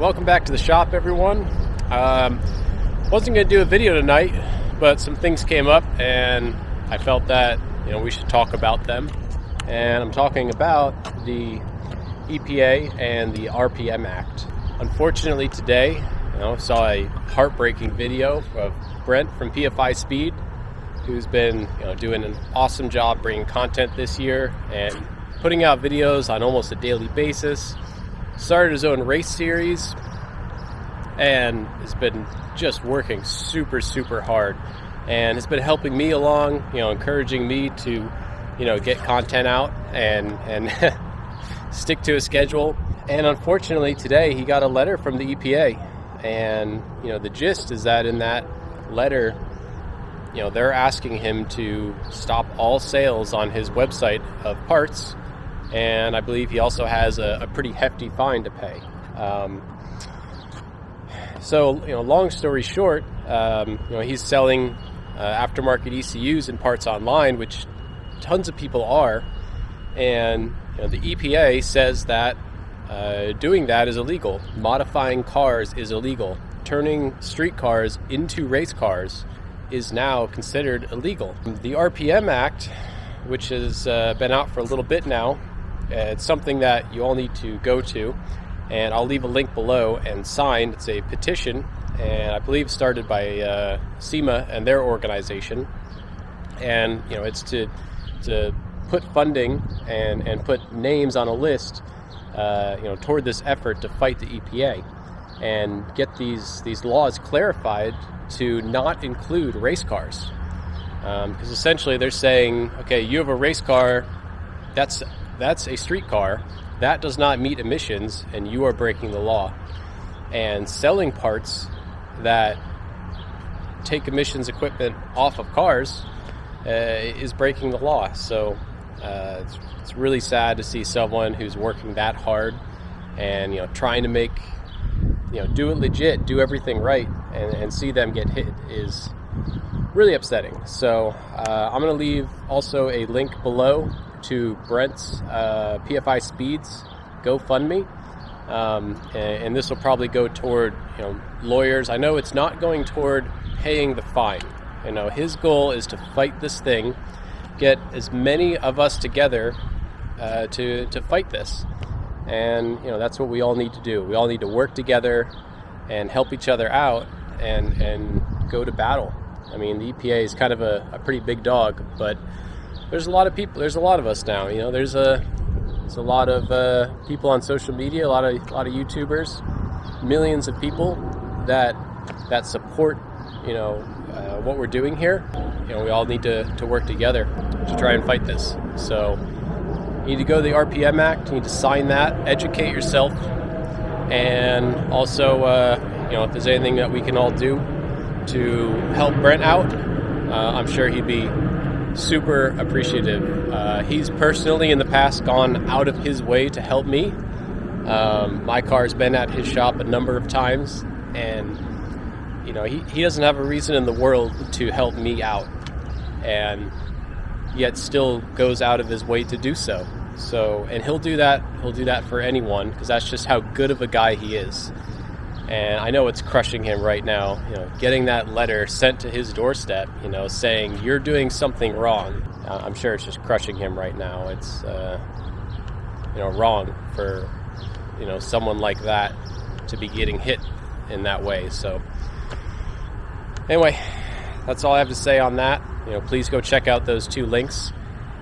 welcome back to the shop, everyone. Wasn't going to do a video tonight, but some things came up and I felt that we should talk about them. And I'm talking about the EPA and the RPM Act. Unfortunately today, saw a heartbreaking video of Brent from PFI Speed, who's been doing an awesome job bringing content this year and putting out videos on almost a daily basis. Started his own race series and has been just working super hard, and has been helping me along, encouraging me to get content out and stick to a schedule. And unfortunately today he got a letter from the EPA, and the gist is that in that letter they're asking him to stop all sales on his website of parts, and I believe he also has a pretty hefty fine to pay. So long story short, he's selling aftermarket ECUs and parts online, which tons of people are, and the EPA says that doing that is illegal. Modifying cars is illegal. Turning street cars into race cars is now considered illegal. The RPM Act, which has been out for a little bit now, it's something that you all need to go to, and I'll leave a link below and sign. It's a petition, and I believe started by SEMA and their organization, and it's to put funding and put names on a list toward this effort to fight the EPA and get these laws clarified to not include race cars, because essentially they're saying, okay, you have a race car, that's a street car, that does not meet emissions, and you are breaking the law. And selling parts that take emissions equipment off of cars is breaking the law. So it's really sad to see someone who's working that hard and trying to make do it legit, do everything right, and see them get hit is really upsetting. So I'm going to leave also a link below to Brent's PFI Speed's GoFundMe, and this will probably go toward lawyers. I know it's not going toward paying the fine. His goal is to fight this thing, get as many of us together to fight this, and that's what we all need to do. We all need to work together and help each other out and go to battle. I mean, the EPA is kind of a pretty big dog, but there's a lot of people. There's a lot of us now. There's a lot of people on social media, a lot of YouTubers, millions of people that support what we're doing here. We all need to work together to try and fight this. So you need to go to the RPM Act. You need to sign that. Educate yourself, and also if there's anything that we can all do to help Brent out, I'm sure he'd be super appreciative. He's personally in the past gone out of his way to help me. My car's been at his shop a number of times, and he doesn't have a reason in the world to help me out, and yet still goes out of his way to do so. And he'll do that for anyone, because that's just how good of a guy he is. And I know it's crushing him right now, getting that letter sent to his doorstep, saying you're doing something wrong. I'm sure it's just crushing him right now. It's, wrong for, someone like that to be getting hit in that way. So anyway, that's all I have to say on that. Please go check out those two links,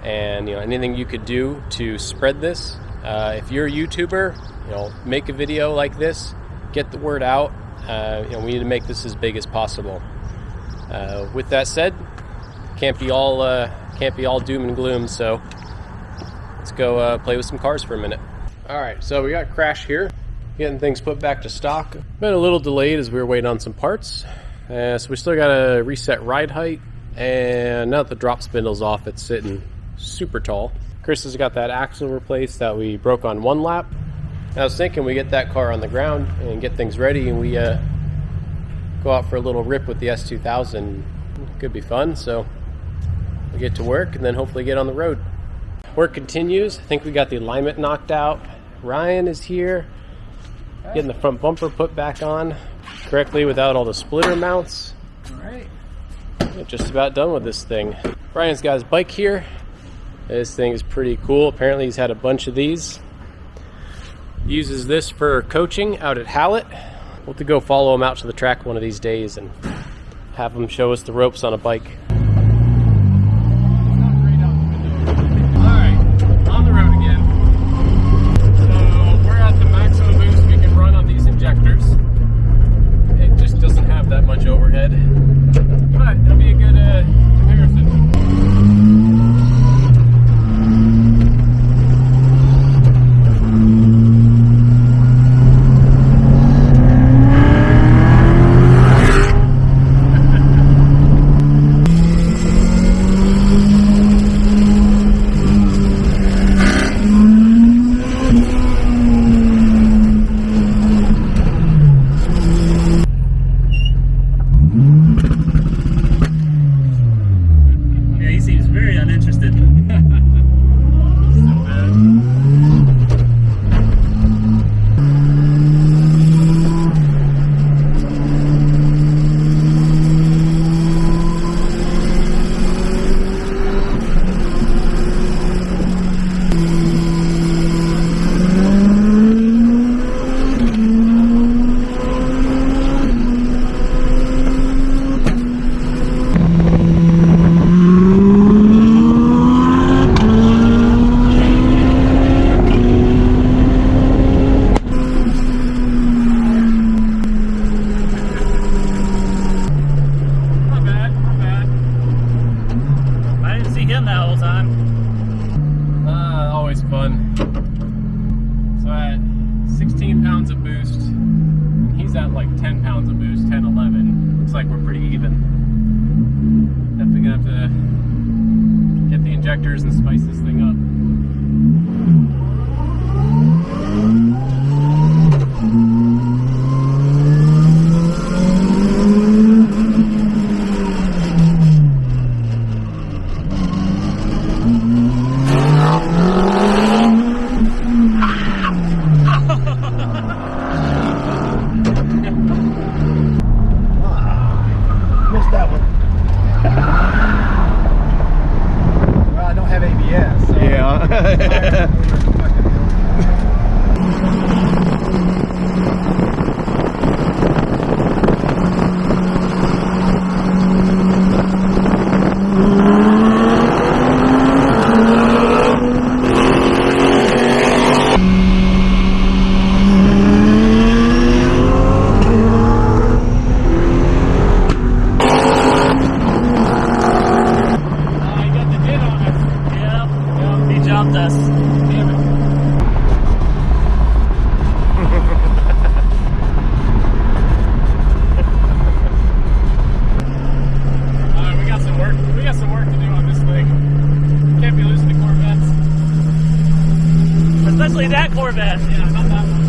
and, anything you could do to spread this. If you're a YouTuber, make a video like this. Get the word out. We need to make this as big as possible. With that said, can't be all doom and gloom. So let's go play with some cars for a minute. All right, so we got Crash here, getting things put back to stock. Been a little delayed as we were waiting on some parts. So we still got to reset ride height, and now that the drop spindle's off, it's sitting super tall. Chris has got that axle replaced that we broke on one lap. I was thinking we get that car on the ground and get things ready, and we go out for a little rip with the S2000. Could be fun, so we get to work and then hopefully get on the road. Work continues. I think we got the alignment knocked out. Ryan is here. Getting the front bumper put back on correctly without all the splitter mounts. All right. Just about done with this thing. Brian's got his bike here. This thing is pretty cool. Apparently he's had a bunch of these. Uses this for coaching out at Hallett. We'll have to go follow him out to the track one of these days and have him show us the ropes on a bike. Alright, on the road again. So we're at the maximum boost we can run on these injectors. It just doesn't have that much overhead. But it'll be a good comparison. And spice this thing up. Missed that one. Well, I don't have ABS. So yeah. That Corvette. Yeah, not that one.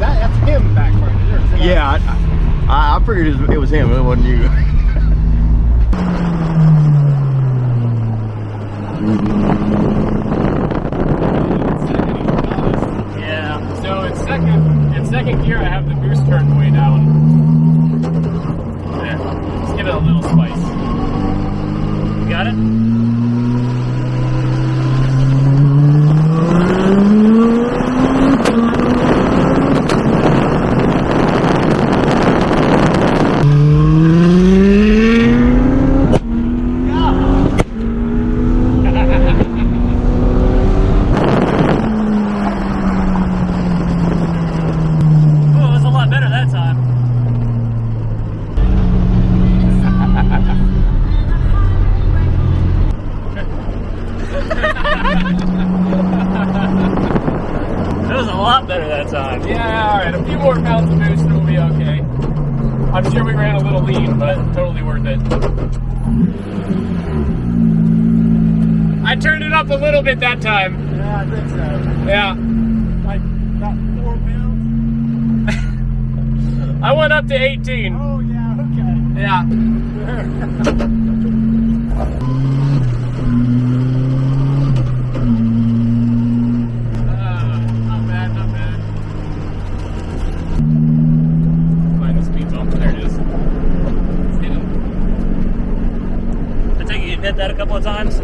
That's him back there. Yeah, I figured it was him. It wasn't you. Second gear, I have the boost turned way down. There, let's give it a little spice. You got it? Yeah, alright, a few more pounds of boost and we'll be okay. I'm sure we ran a little lean, but totally worth it. I turned it up a little bit that time. Yeah, I think so. Yeah. Like about 4 pounds? I went up to 18. Oh, yeah, okay. Yeah. Not bad, not bad. Find the speed bump. There it is. It's hidden. I think you hit that a couple of times.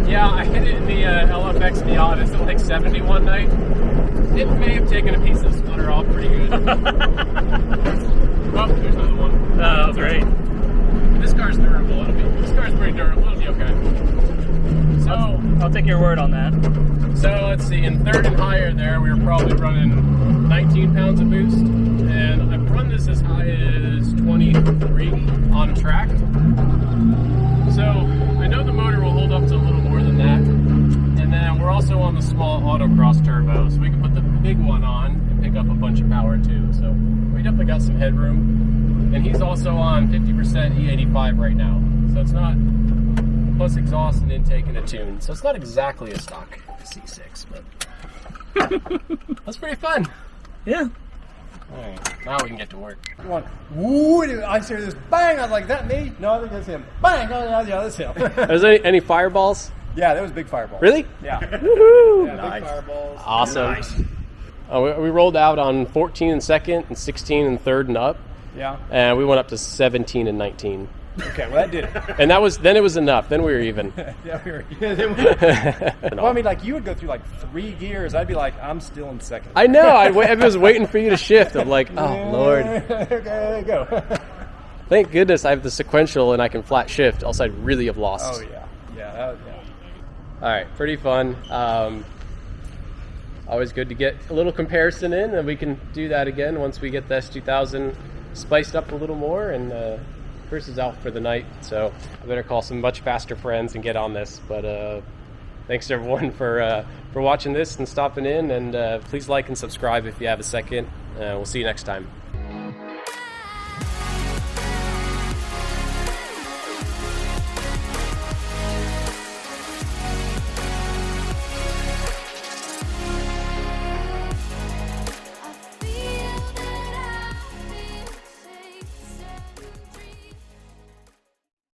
Yeah, I hit it in the LFX Beyond. It's at like 70 one night. It may have taken a piece of the splitter off pretty good. Oh, there's another one. Oh, great. This car's durable. This car's pretty durable. It'll be okay. So I'll take your word on that. So let's see. In third and higher, there we were probably running 19 pounds of boost, and I've run this as high as 23 on track. So I know the motor will hold up to a little more than that. And then we're also on the small autocross turbo, so we can put the big one on and pick up a bunch of power too. So we definitely got some headroom. And he's also on 50% E85 right now. So it's not, plus exhaust and intake and a tune. So it's not exactly a stock C6, but that's pretty fun. Yeah. All right, now we can get to work. One. Woo! I hear this bang. I was like, that me? No, I think that's him. Bang! Oh, yeah, that's him. Is there any fireballs? Yeah, that was big fireball. Really? Yeah. Woohoo! Yeah, Nice. big fireballs. Awesome. Nice. We rolled out on 14 and second and 16 and third and up, Yeah. and we went up to 17 and 19. Okay, well, that did it. And then it was enough. Then we were even. Yeah, we were. Well, I mean, like, you would go through like 3 gears. I'd be like, I'm still in second. I know. I was waiting for you to shift. I'm like, oh Lord. Okay, go. Thank goodness I have the sequential and I can flat shift. Else I'd really have lost. Oh, yeah. Yeah. All right, pretty fun. Always good to get a little comparison in, and we can do that again once we get the S2000 spiced up a little more. And Chris is out for the night, so I better call some much faster friends and get on this. But thanks everyone for watching this and stopping in, and please like and subscribe if you have a second. We'll see you next time.